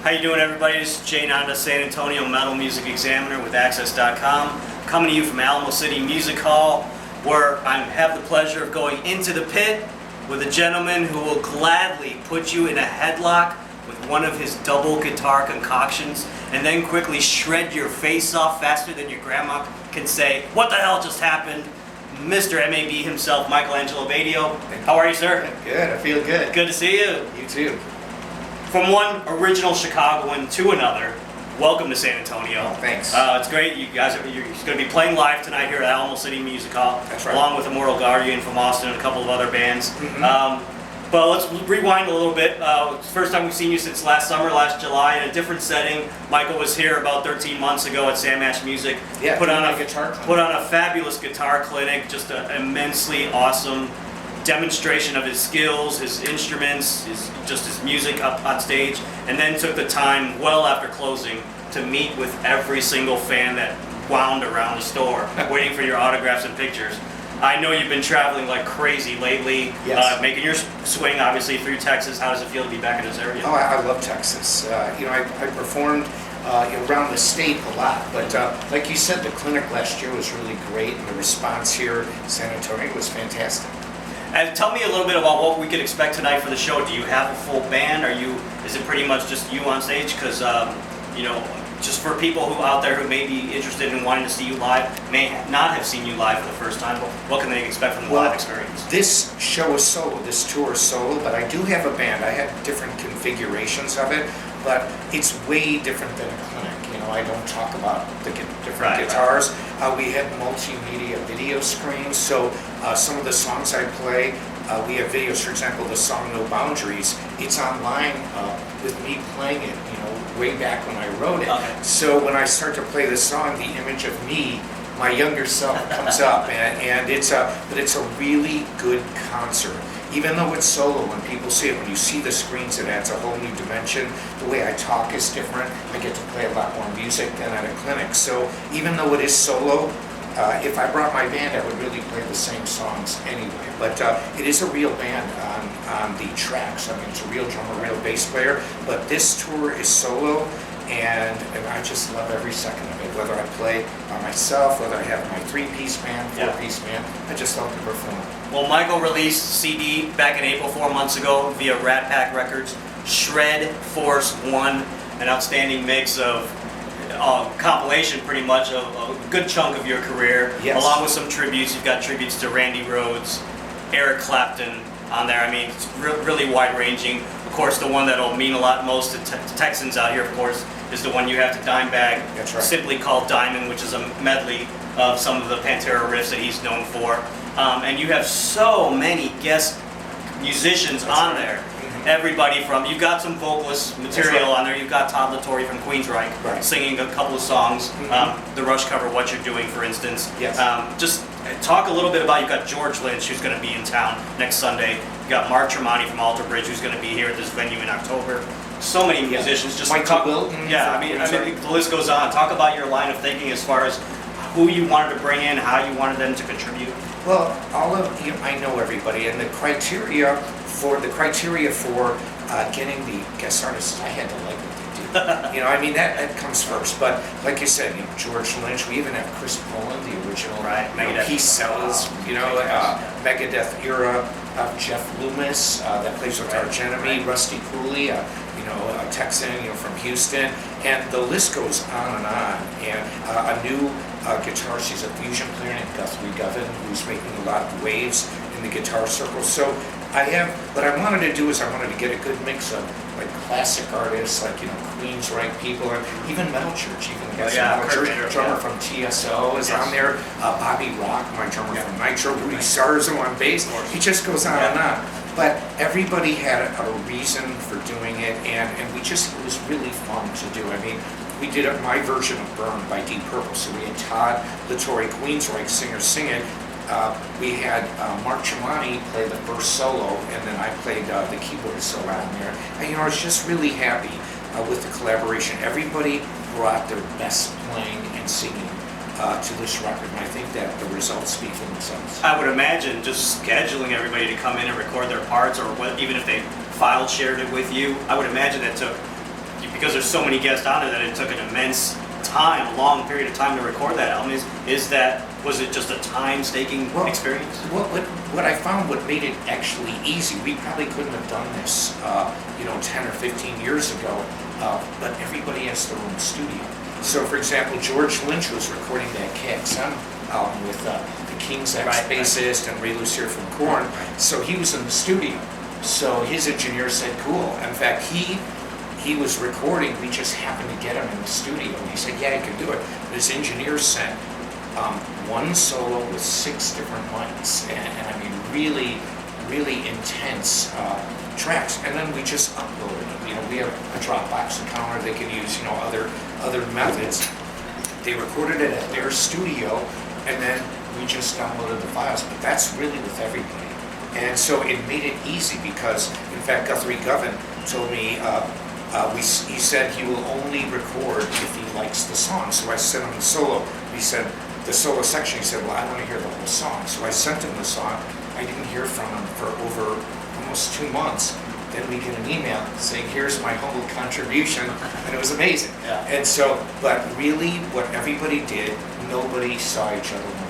How you doing, everybody? This is Jay Nanda, San Antonio Metal Music Examiner with Access.com, coming to you from Alamo City Music Hall, where I have the pleasure of going into the pit with a gentleman who will gladly put you in a headlock with one of his double guitar concoctions and then quickly shred your face off faster than your grandma can say, "What the hell just happened?" Mr. MAB himself, Angelo Batio. How are you, sir? Good, I feel good. Good to see you. You too. From one original Chicagoan to another, welcome to San Antonio. Oh, thanks. It's great. You're going to be playing live tonight here at Alamo City Music Hall. That's right. Along with Immortal Guardian from Austin and a couple of other bands. Mm-hmm. But let's rewind a little bit. First time we've seen you since last summer, last July, in a different setting. Michael was here about 13 months ago at Sam Ash Music. Yeah, put on a guitar clinic. Put on a fabulous guitar clinic, just an immensely awesome demonstration of his skills, his instruments, his music up on stage, and then took the time well after closing to meet with every single fan that wound around the store, waiting for your autographs and pictures. I know you've been traveling like crazy lately, yes. Making your swing obviously through Texas. How does it feel to be back in this area? Oh, I love Texas. I performed around the state a lot, but like you said, the clinic last year was really great, and the response here in San Antonio was fantastic. And tell me a little bit about what we could expect tonight for the show. Do you have a full band? Is it pretty much just you on stage? Because just for people who out there who may be interested in wanting to see you live, may not have seen you live for the first time, what can they expect from the live experience? This show is solo, this tour is solo, but I do have a band. I have different configurations of it, but it's way different than a clinic. I don't talk about the different guitars. We have multimedia video screens, so some of the songs I play, we have videos. For example, the song "No Boundaries." It's online with me playing it. Way back when I wrote it. Okay. So when I start to play the song, the image of me, my younger self, comes up, and it's a really good concert. Even though it's solo, when people see it, when you see the screens, it adds a whole new dimension. The way I talk is different. I get to play a lot more music than at a clinic. So even though it is solo, if I brought my band, I would really play the same songs anyway. But it is a real band on the tracks. I mean, it's a real drummer, real bass player. But this tour is solo, and I just love every second of it. Whether I play by myself, whether I have my three-piece band, four-piece band, I just love to perform. Well, Michael released CD back in April 4 months ago via Rat Pack Records. Shred Force 1, an outstanding mix of compilation pretty much of a good chunk of your career, yes. Along with some tributes. You've got tributes to Randy Rhoads, Eric Clapton on there. I mean, it's really wide-ranging. Of course, the one that'll mean a lot most to Texans out here, of course, is the one you have to Dimebag, That's right. Simply called Diamond, which is a medley of some of the Pantera riffs that he's known for. And you have so many guest musicians on there. Everybody from, you've got some vocalist material on there. You've got Todd LaTorre from Queensryche singing a couple of songs. The Rush cover, What You're Doing, for instance. Yes. Just talk a little bit about, you've got George Lynch, who's going to be in town next Sunday. You've got Mark Tremonti from Alter Bridge, who's going to be here at this venue in October. So many musicians. Just Michael Wilton. Yeah, I mean, the list goes on. Talk about your line of thinking as far as who you wanted to bring in, how you wanted them to contribute. Well, I know everybody, and the criteria for getting the guest artists, I had to like what they do. That comes first. But like you said, George Lynch. We even have Chris Poland, the original. Right. He sells. Megadeth era. Jeff Loomis that plays with Arch Enemy. Rusty Cooley. A Texan, from Houston, and the list goes on and on. And a new guitarist, she's a fusion player named Guthrie Govan, who's making a lot of waves in the guitar circle. So what I wanted to do is I wanted to get a good mix of like classic artists, like Queensryche people, and even Metal Church. Even Metal Church drummer from TSO is on there. Bobby Rock, my drummer from Nitro. Rudy Sarzo on bass. It just goes on and on. But everybody had a reason for doing it, and it was really fun to do. We did my version of Burn by Deep Purple, so we had Todd LaTorre, Queensryche singer, sing it. We had Mark Tremonti play the first solo, and then I played the keyboard solo on there. And, I was just really happy with the collaboration. Everybody brought their best playing and singing to this record, and I think that the results speak for themselves. I would imagine just scheduling everybody to come in and record their parts, or even if they file shared it with you, I would imagine that took because there's so many guests on there that it took an immense time, a long period of time to record that album. Was it just a time-staking experience? What I found, what made it actually easy, we probably couldn't have done this, 10 or 15 years ago, but everybody has their own studio. So, for example, George Lynch was recording that KXM album with the King's ex-bassist and Ray Lucier from Korn. So he was in the studio. So his engineer said, cool. In fact, he was recording, we just happened to get him in the studio. And he said, yeah, he can do it. But his engineer sent one solo with 6 different mics. And I mean, really, really intense tracks. And then we just uploaded them. We have a Dropbox account, or they can use, other methods. They recorded it at their studio, and then we just downloaded the files. But that's really with everybody. And so it made it easy because, in fact, Guthrie Govan told me, he said he will only record if he likes the song. So I sent him the solo. He said, the solo section, he said, well, I want to hear the whole song. So I sent him the song. I didn't hear from him for over almost 2 months. Then we get an email saying, here's my humble contribution, and it was amazing. Yeah. And so, but really what everybody did, nobody saw each other work.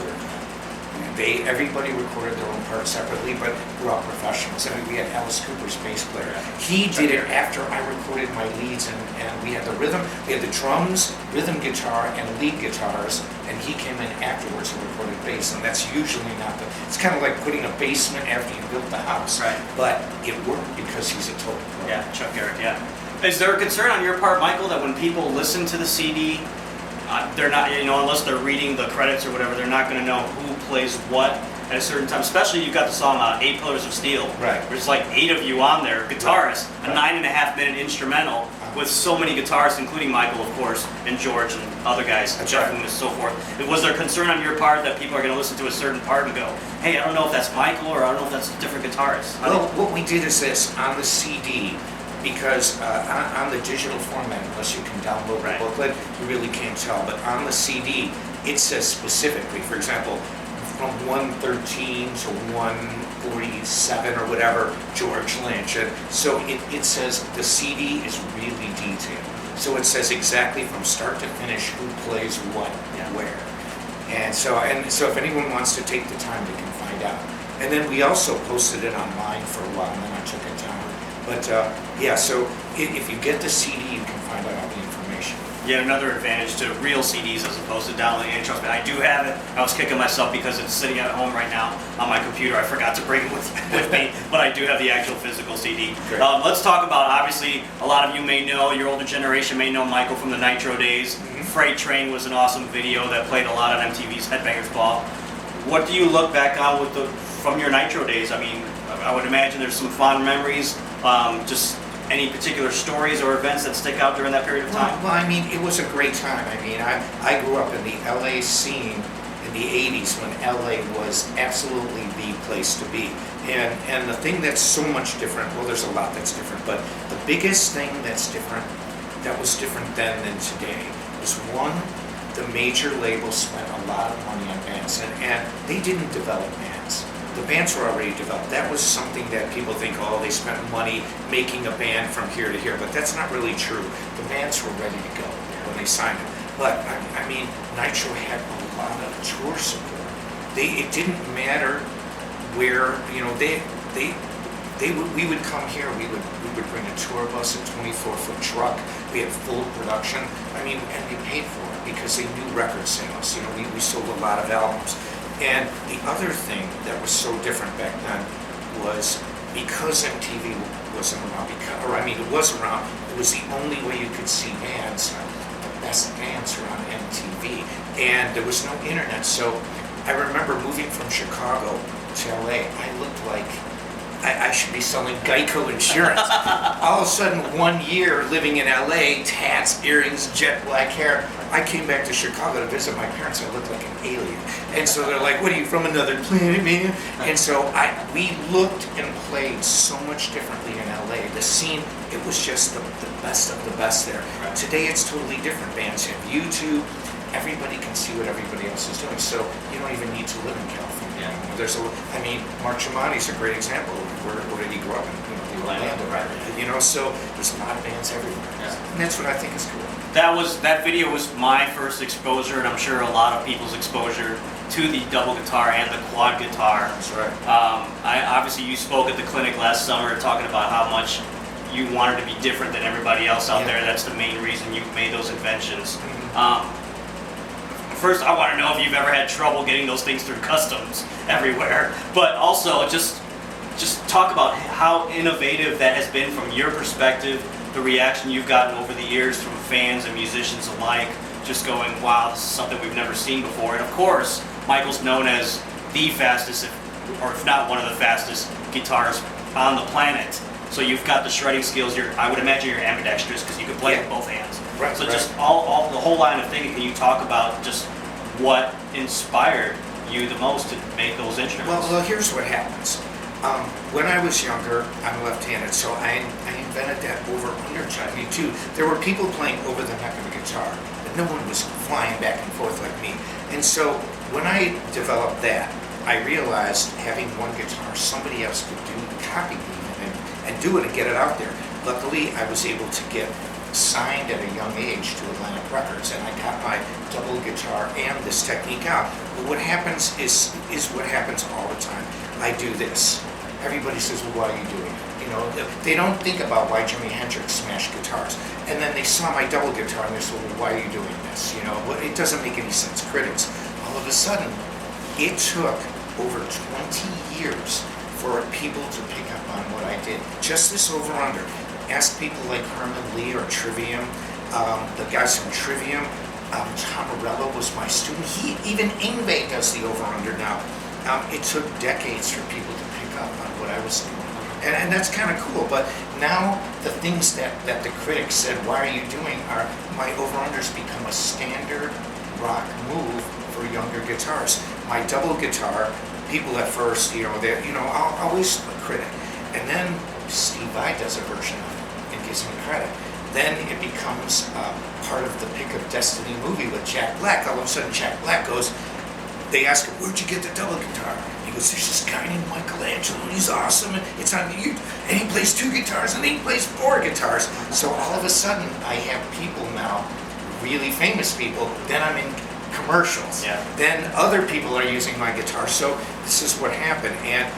Everybody recorded their own parts separately, but we're all professionals. I mean, we had Alice Cooper's bass player. He did it after I recorded my leads, and we had the rhythm, we had the drums, rhythm guitar, and lead guitars, and he came in afterwards and recorded bass, and that's usually not it's kind of like putting a basement after you built the house. Right. But it worked because he's a total pro. Yeah, Chuck Garrett, yeah. Is there a concern on your part, Michael, that when people listen to the CD, they're not, unless they're reading the credits or whatever, they're not going to know who plays what at a certain time? Especially you've got the song 8 Pillars of Steel. Right. There's like 8 of you on there, guitarists, Right. a 9.5-minute instrumental with so many guitarists, including Michael, of course, and George and other guys, That's Jeff right. and so forth. Was there concern on your part that people are going to listen to a certain part and go, hey, I don't know if that's Michael or I don't know if that's a different guitarist? Well, what we did is this, on the CD, because on the digital format, unless you can download the booklet, you really can't tell. But on the CD, it says specifically, for example, from 113 to 147 or whatever, George Lynch. And so it says the CD is really detailed. So it says exactly from start to finish who plays what and where. And so if anyone wants to take the time, they can find out. And then we also posted it online for a while, and then I took it down. But so if you get the CD, you can find out all the information. Yet another advantage to real CDs as opposed to downloading. And trust me, I do have it. I was kicking myself because it's sitting at home right now on my computer. I forgot to bring it with me, but I do have the actual physical CD. Let's talk about, obviously, a lot of you may know, your older generation may know Michael from the Nitro days. Mm-hmm. Freight Train was an awesome video that played a lot on MTV's Headbangers Ball. What do you look back on from your Nitro days? I mean, I would imagine there's some fond memories. Just any particular stories or events that stick out during that period of time? Well, I mean, it was a great time. I mean, I grew up in the LA scene in the 80s when LA was absolutely the place to be. And the thing that's so much different, well, there's a lot that's different, but the biggest thing that's different, that was different then than today, was one, the major labels spent a lot of money on bands, and they didn't develop bands. The bands were already developed. That was something that people think, oh, they spent money making a band from here to here, but that's not really true. The bands were ready to go when they signed it. But, I mean, Nitro had a lot of tour support. It didn't matter where, we would come here, we would bring a tour bus, a 24-foot truck, we had full production. I mean, and they paid for it because they knew record sales. We sold a lot of albums. And the other thing that was so different back then was because MTV wasn't around, it was around, it was the only way you could see bands. The best bands were on MTV. And there was no internet, so I remember moving from Chicago to LA, I looked like I should be selling Geico insurance. All of a sudden, 1 year living in LA, tats, earrings, jet black hair. I came back to Chicago to visit my parents. I looked like an alien. And so they're like, what are you, from another planet, man? And so we looked and played so much differently in LA. The scene, it was just the best of the best there. Right. Today, it's totally different. Bands have YouTube. Everybody can see what everybody else is doing. So you don't even need to live in California. Mark Tremonti's a great example. Where did he grow up in? The Orlando, right? So there's a lot of bands everywhere. Yeah. And that's what I think is cool. That video was my first exposure, and I'm sure a lot of people's exposure to the double guitar and the quad guitar. That's right. Obviously, you spoke at the clinic last summer talking about how much you wanted to be different than everybody else out there. That's the main reason you made those inventions. First, I want to know if you've ever had trouble getting those things through customs everywhere, but also just talk about how innovative that has been from your perspective, the reaction you've gotten over the years from fans and musicians alike, just going, wow, this is something we've never seen before. And of course, Michael's known as the fastest, or if not one of the fastest guitarists on the planet. So you've got the shredding skills. I would imagine you're ambidextrous because you can play with both hands. Right. So just all the whole line of thinking. Can you talk about just what inspired you the most to make those instruments? Well, here's what happens. When I was younger, I'm left-handed, so I invented that over-under jiving too. There were people playing over the neck of a guitar, but no one was flying back and forth like me. And so when I developed that, I realized having one guitar, somebody else could copy me and do it and get it out there. Luckily, I was able to get signed at a young age to Atlantic Records, and I got my double guitar and this technique out. But what happens is what happens all the time. I do this. Everybody says, well, why are you doing it? You know, they don't think about why Jimi Hendrix smashed guitars. And then they saw my double guitar and they said, well, why are you doing this? You know, well, it doesn't make any sense. Critics. All of a sudden, it took over 20 years for people to pick up on what I did. Just this over-under. Ask people like Herman Lee or Trivium, the guys from Trivium. Tom Morello was my student. Even Yngwie does the over-under now. It took decades for people to pick up on what I was doing. And that's kind of cool. But now the things that the critics said, why are you doing, are my over-unders become a standard rock move for younger guitars. My double guitar, people at first, I'll always a critic. And then Steve Vai does a version of it and gives me credit. Then it becomes part of the Pick of Destiny movie with Jack Black. All of a sudden Jack Black goes, they ask him, where'd you get the double guitar? He goes, there's this guy named Michelangelo, and he's awesome, and it's on you. And he plays 2 guitars, and he plays 4 guitars. So all of a sudden, I have people now, really famous people, then I'm in commercials. Yeah. Then other people are using my guitar. So this is what happened. And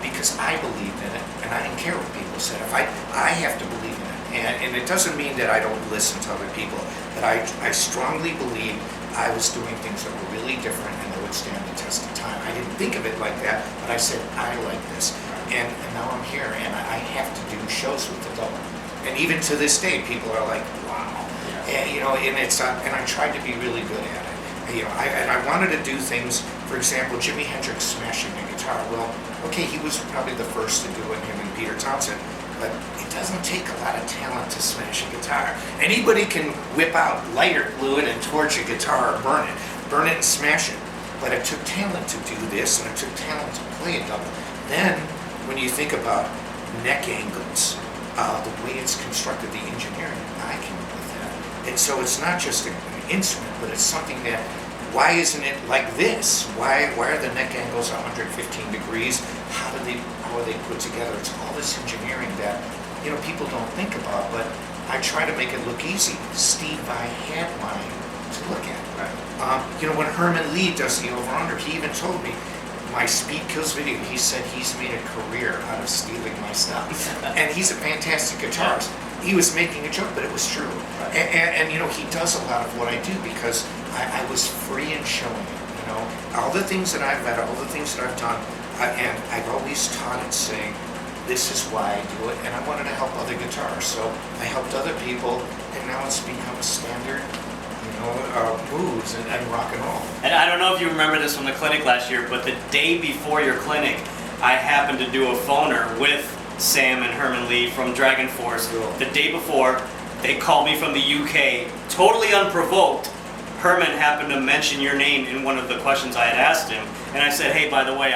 because I believed in it, and I didn't care what people said. If I have to believe in it. And it doesn't mean that I don't listen to other people, but I strongly believe I was doing things that were really different and that would stand the test of time. I didn't think of it like that, but I said, I like this. And now I'm here, and I have to do shows with the double. And even to this day, people are like, wow. Yeah. And I tried to be really good at it. I wanted to do things, for example, Jimi Hendrix smashing a guitar. Well, okay, he was probably the first to do it, him and Peter Townsend. But it doesn't take a lot of talent to smash a guitar. Anybody can whip out lighter fluid and torch a guitar or burn it and smash it. But it took talent to do this, and it took talent to play a double. Then, when you think about neck angles, the way it's constructed, the engineering, I came up with that. And so it's not just an instrument, but it's something that, why isn't it like this? Why are the neck angles 115 degrees? How are they put together? It's all this engineering that people don't think about, but I try to make it look easy. Steve Vai had mine to look at. Right. When Herman Lee does the over-under, he even told me, my Speed Kills video, he said he's made a career out of stealing my stuff. And he's a fantastic guitarist. He was making a joke, but it was true. Right. And he does a lot of what I do because I was free in showing it. All the things that I've read, all the things that I've done, and I've always taught it saying, this is why I do it, and I wanted to help other guitarists. So I helped other people, and now it's become a standard, moves and rock and roll. And I don't know if you remember this from the clinic last year, but the day before your clinic, I happened to do a phoner with Sam and Herman Lee from Dragon Force. Cool. The day before, they called me from the UK, totally unprovoked. Herman happened to mention your name in one of the questions I had asked him, and I said, hey, by the way,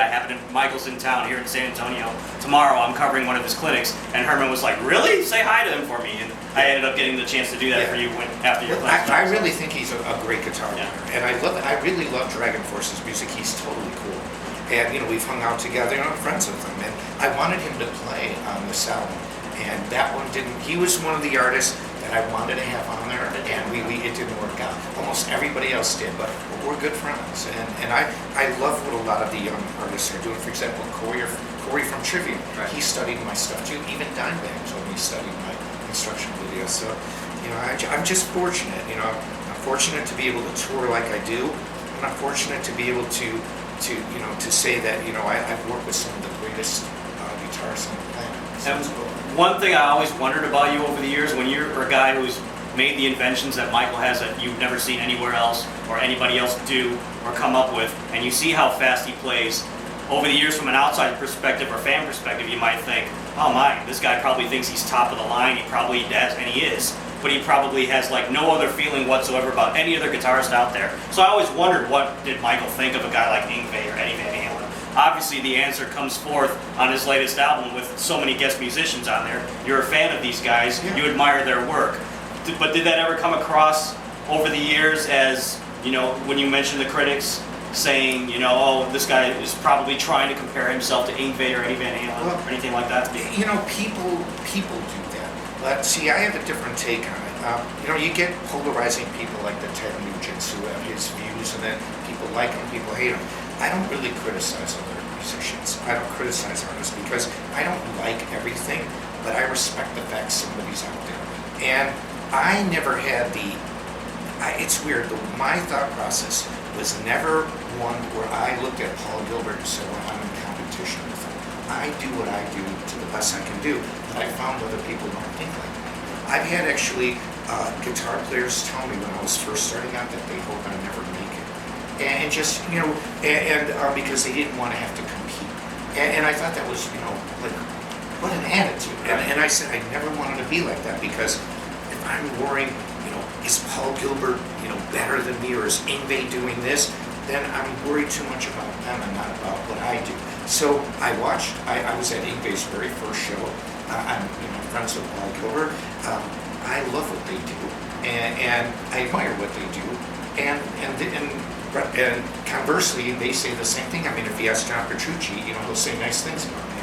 Michael's in town here in San Antonio. Tomorrow I'm covering one of his clinics. And Herman was like, really? Say hi to him for me. And I ended up getting the chance to do that for you after your clinic. I really think he's a great guitar player. And I really love Dragon Force's music. He's totally cool. And we've hung out together, and I'm friends with him. And I wanted him to play on this album. And that one didn't. He was one of the artists that I wanted to have on there, and it didn't work out. Almost everybody else did, but we're good friends. And I love what a lot of the young artists are doing. For example, Corey from Trivium, Right. he studied my stuff too. Even Dimebag told me he studied my instruction videos. So, I'm just fortunate. I'm fortunate to be able to tour like I do, and I'm fortunate to be able to say that I've worked with some of the greatest guitarists on the planet. So And it's cool. one thing I always wondered about you over the years, when you're a guy who's made the inventions that Michael has that you've never seen anywhere else or anybody else do or come up with, and you see how fast he plays, over the years from an outside perspective or fan perspective, you might think, oh my, this guy probably thinks he's top of the line, he probably does, and he is, but he probably has like no other feeling whatsoever about any other guitarist out there. So I always wondered, what did Michael think of a guy like Yngwie or Eddie Van Halen? Obviously the answer comes forth on his latest album with so many guest musicians on there. You're a fan of these guys, Yeah. you admire their work. But did that ever come across over the years as, when you mentioned the critics saying, oh, this guy is probably trying to compare himself to Yngwie or Eddie Van Halen or anything like that? People do that. But see, I have a different take on it. You get polarizing people like the Ted Nugents who have his views, and then people like him, people hate him. I don't really criticize other musicians. I don't criticize artists because I don't like everything, but I respect the fact somebody's out there. And I never had it's weird, my thought process was never one where I looked at Paul Gilbert and said, well, I'm in competition with him. I do what I do to the best I can do, but I found other people don't think like me. I've had actually guitar players tell me when I was first starting out that they hope I never make it. And just, because they didn't want to have to compete. And I thought that was, like, what an attitude. And I said I never wanted to be like that, because if I'm worrying, is Paul Gilbert, better than me, or is Yngwie doing this, then I'm worried too much about them and not about what I do. So I was at Yngwie's very first show. I'm friends with Paul Gilbert. I love what they do, and I admire what they do. And conversely, they say the same thing. I mean, if you ask John Petrucci, he'll say nice things about me.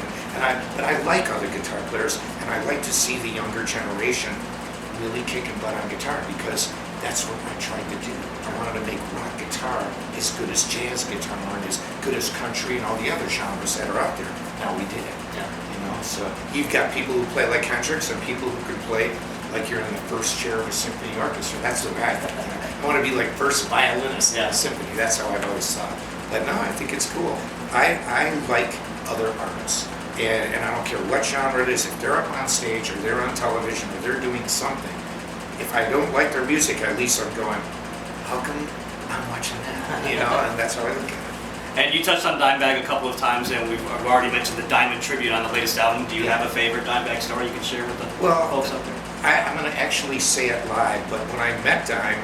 But I like other guitar players, and I like to see the younger generation really kicking butt on guitar, because that's what I tried to do. I wanted to make rock guitar as good as jazz guitar and as good as country and all the other genres that are out there. Now we did it. Yeah. So you've got people who play like Hendrix and people who can play like you're in the first chair of a symphony orchestra. That's the way I think. I want to be like first violinist in a symphony. That's how I've always thought. But no, I think it's cool. I like other artists. And I don't care what genre it is, if they're up on stage or they're on television or they're doing something, if I don't like their music, at least I'm going, how come I'm watching that? And that's how I look at it. And you touched on Dimebag a couple of times, and we've already mentioned the Diamond tribute on the latest album. Do you have a favorite Dimebag story you can share with the folks out there? I'm going to actually say it live, but when I met Dime,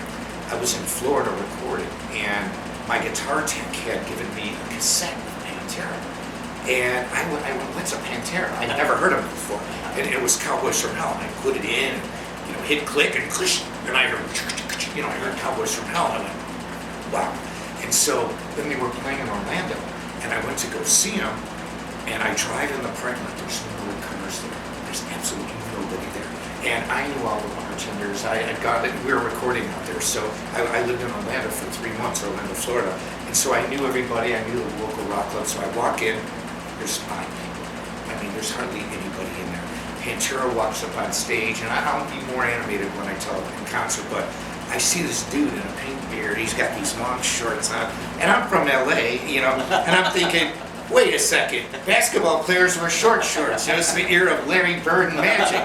I was in Florida recording, and my guitar tech had given me a cassette of Pantera. And I went, what's a Pantera? I'd never heard of it before. And it was Cowboys from Hell. And I put it in, and, hit click and clish, and I heard, I heard Cowboys from Hell. And I went, wow. And so then they were playing in Orlando, and I went to go see them, and I drive in the parking lot. There's no cars there. There's absolutely nobody there. And I knew all the bartenders. We were recording out there. So I lived in Orlando for 3 months, Orlando, Florida. And so I knew everybody. I knew the local rock club. So I walk in. There's 5 people. I mean, there's hardly anybody in there. Pantera walks up on stage, and I'll be more animated when I tell it in concert, but I see this dude in a pink beard. He's got these long shorts on, and I'm from LA, and I'm thinking, wait a second, basketball players wear short shorts. It's the era of Larry Bird and Magic,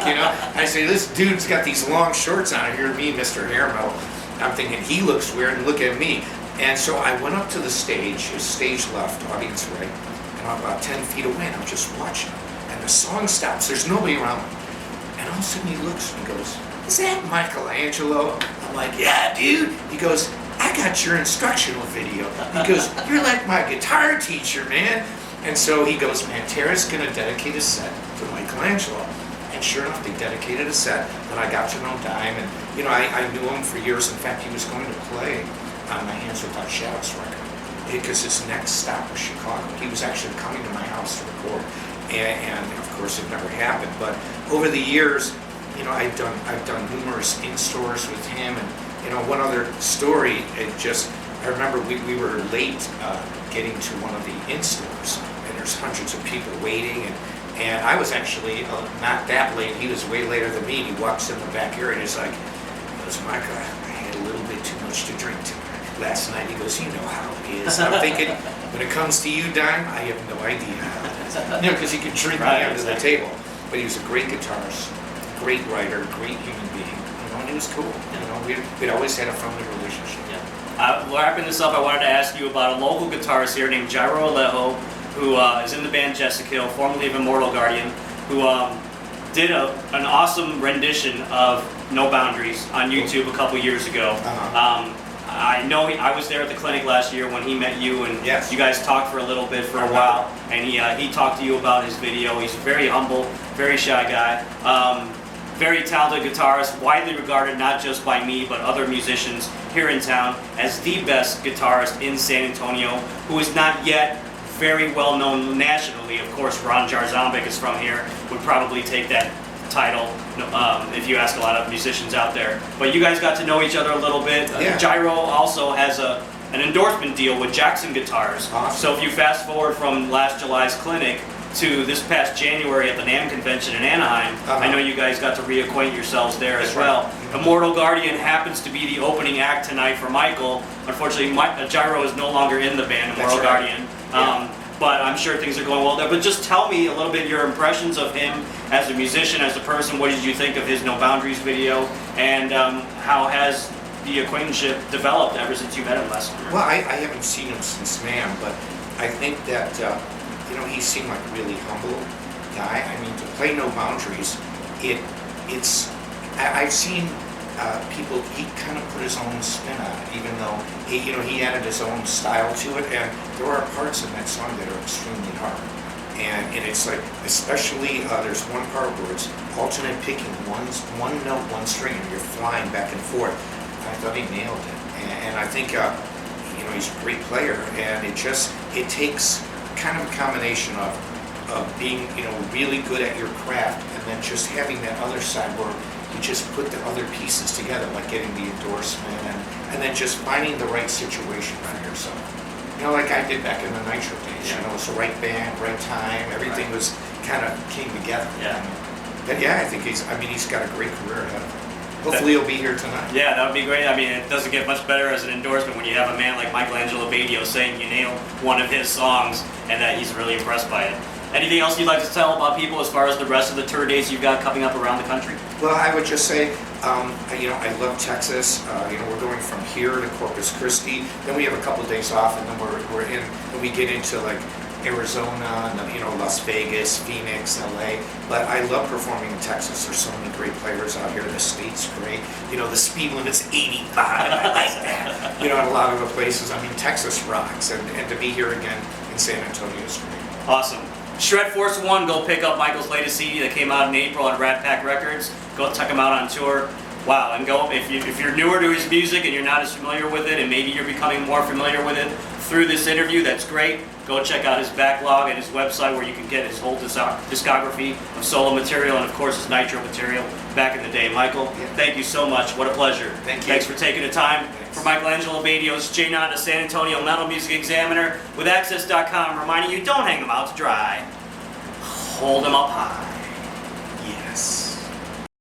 I say, this dude's got these long shorts on. Here, me, Mr. Hair Metal. I'm thinking, he looks weird, and look at me. And so I went up to the stage, his stage left, audience right. I'm about 10 feet away, and I'm just watching. And the song stops. There's nobody around me. And all of a sudden he looks and goes, is that Michelangelo? I'm like, yeah, dude. He goes, I got your instructional video. He goes, you're like my guitar teacher, man. And so he goes, Pantera's going to dedicate a set to Michelangelo. And sure enough, they dedicated a set. And I got to know Dime. And, I knew him for years. In fact, he was going to play on my Hands Without Shadows record, because his next stop was Chicago. He was actually coming to my house to record, and of course it never happened. But over the years, I've done numerous in-stores with him, and one other story. I remember we were late getting to one of the in-stores, and there's hundreds of people waiting, and I was actually not that late. He was way later than me. And he walks in the back area and he's like, Micah, I had a little bit too much to drink last night. He goes, you know how it is. I'm thinking, when it comes to you, Dime, I have no idea how it is. Because he could drink me under the table. But he was a great guitarist, great writer, great human being. And he was cool. We'd always had a friendly relationship. Wrapping this up, I wanted to ask you about a local guitarist here named Jairo Alejo, who is in the band Jessica, formerly of Immortal Guardian, who did an awesome rendition of No Boundaries on YouTube a couple years ago. I know I was there at the clinic last year when he met you, and you guys talked for a little bit for a while, and he talked to you about his video. He's a very humble, very shy guy, very talented guitarist, widely regarded not just by me but other musicians here in town as the best guitarist in San Antonio, who is not yet very well known nationally. Of course, Ron Jarzambek is from here, would probably take that title if you ask a lot of musicians out there. But you guys got to know each other a little bit. Jairo also has an endorsement deal with Jackson Guitars. Awesome. So if you fast forward from last July's clinic to this past January at the NAMM convention in Anaheim, I know you guys got to reacquaint yourselves there as well. Immortal Guardian happens to be the opening act tonight for Michael. Unfortunately, Jairo is no longer in the band, Immortal Guardian. But I'm sure things are going well there. But just tell me a little bit your impressions of him as a musician, as a person. What did you think of his No Boundaries video? And how has the acquaintanceship developed ever since you met him last summer? Well, I haven't seen him since NAMM, but I think that, he seemed like a really humble guy. I mean, to play No Boundaries, I've seen people, he kind of put his own spin on it, even though he added his own style to it, and there are parts in that song that are extremely hard. And it's like, especially there's one part where it's alternate picking one note, one string, and you're flying back and forth. I thought he nailed it, and I think he's a great player, and it takes kind of a combination of being really good at your craft, and then just having that other side where you just put the other pieces together, like getting the endorsement, and then just finding the right situation for yourself. Like I did back in the Nitro days. It's the right band, right time, everything was kind of came together. But I think he's got a great career ahead of him. Hopefully he'll be here tonight. Yeah, that would be great. I mean, it doesn't get much better as an endorsement when you have a man like Angelo Batio saying you nailed one of his songs and that he's really impressed by it. Anything else you'd like to tell about people as far as the rest of the tour dates you've got coming up around the country? Well, I would just say, I love Texas. We're going from here to Corpus Christi. Then we have a couple of days off, and then we get into like Arizona, and, Las Vegas, Phoenix, LA. But I love performing in Texas. There's so many great players out here. The state's great. The speed limit's 85. I like that. In a lot of the places. Texas rocks, and to be here again in San Antonio is great. Awesome. Shred Force 1, go pick up Michael's latest CD that came out in April on Rat Pack Records. Go check him out on tour. Wow, and go if you're newer to his music and you're not as familiar with it, and maybe you're becoming more familiar with it through this interview, that's great. Go check out his backlog and his website where you can get his whole discography of solo material and of course his Nitro material back in the day. Michael, thank you so much. What a pleasure. Thank you. Thanks for taking the time. For Angelo Batio's Jay Nanda, San Antonio Metal Music Examiner with Access.com, reminding you, don't hang them out to dry. Hold them up high. Yes.